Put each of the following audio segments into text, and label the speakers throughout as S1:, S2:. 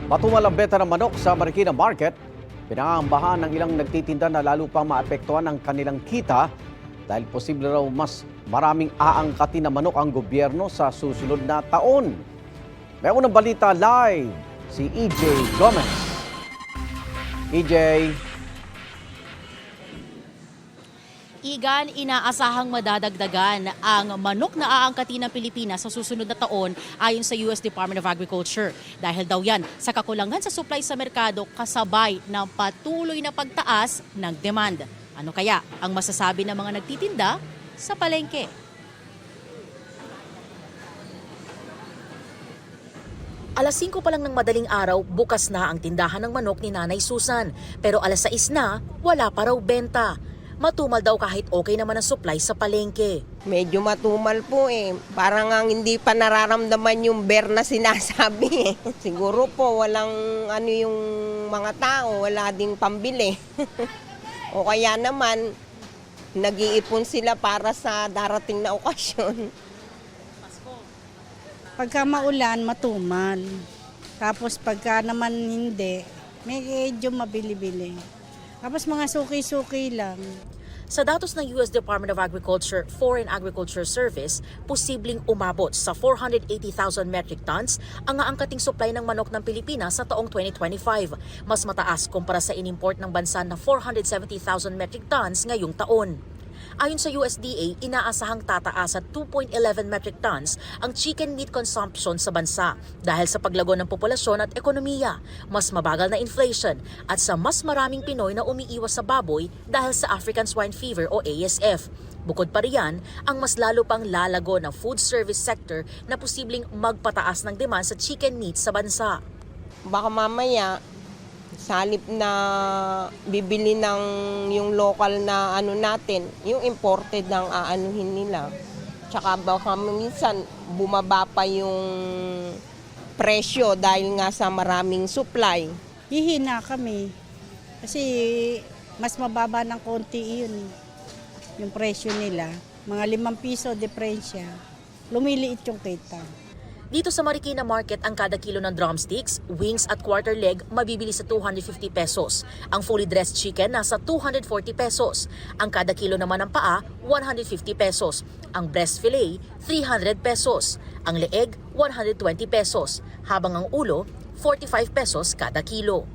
S1: Matumal ang benta ng manok sa Marikina Market. Pinangangambahan ng ilang nagtitinda na lalo pang maapektuhan ang kanilang kita dahil posible raw mas maraming aangkatin na manok ang gobyerno sa susunod na taon. May unang balita live si EJ Gomez. EJ.
S2: Igan, inaasahang madadagdagan ang manok na aangkatin ng Pilipinas sa susunod na taon ayon sa US Department of Agriculture. Dahil daw yan sa kakulangan sa supply sa merkado kasabay ng patuloy na pagtaas ng demand. Ano kaya ang masasabi ng mga nagtitinda sa palengke? Alas 5 pa lang ng madaling araw, bukas na ang tindahan ng manok ni Nanay Susan. Pero alas 6 na, wala pa raw benta. Matumal daw kahit okay naman ang supply sa palengke.
S3: Medyo matumal po eh. Parang ang hindi pa nararamdaman yung bear na sinasabi eh. Siguro po walang yung mga tao, wala ding pambili. O kaya naman, nag-iipon sila para sa darating na okasyon.
S4: Pagka maulan, matumal. Tapos pagka naman hindi, medyo mabili-bili. Tapos mga suki-suki lang.
S2: Sa datos ng US Department of Agriculture Foreign Agriculture Service, posibleng umabot sa 480,000 metric tons ang aangkating supply ng manok ng Pilipinas sa taong 2025. Mas mataas kumpara sa inimport ng bansa na 470,000 metric tons ngayong taon. Ayon sa USDA, inaasahang tataas at 2.11 metric tons ang chicken meat consumption sa bansa dahil sa paglago ng populasyon at ekonomiya, mas mabagal na inflation at sa mas maraming Pinoy na umiiwas sa baboy dahil sa African Swine Fever o ASF. Bukod pa riyan, ang mas lalo pang lalago ng food service sector na posibleng magpataas ng demand sa chicken meat sa bansa.
S3: Baka mamaya, salip na bibili ng yung local na natin, yung imported ang aanuhin nila. Tsaka baka minsan bumaba pa yung presyo dahil nga sa maraming supply.
S4: Hihina kami. Kasi mas mababa ng konti yun. Yung presyo nila. Mga 5 piso diferensya. Lumiliit yung kita.
S2: Dito sa Marikina Market, ang kada kilo ng drumsticks, wings at quarter leg mabibili sa 250 pesos. Ang fully dressed chicken nasa 240 pesos. Ang kada kilo naman ng paa, 150 pesos. Ang breast fillet, 300 pesos. Ang leeg, 120 pesos. Habang ang ulo, 45 pesos kada kilo.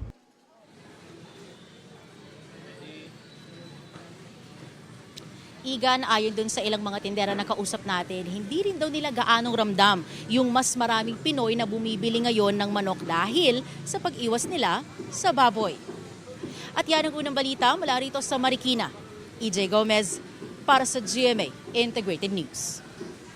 S2: Igan, ayon dun sa ilang mga tindera na kausap natin, hindi rin daw nila gaanong ramdam yung mas maraming Pinoy na bumibili ngayon ng manok dahil sa pag-iwas nila sa baboy. At yan ang unang balita mula rito sa Marikina. EJ Gomez para sa GMA Integrated News.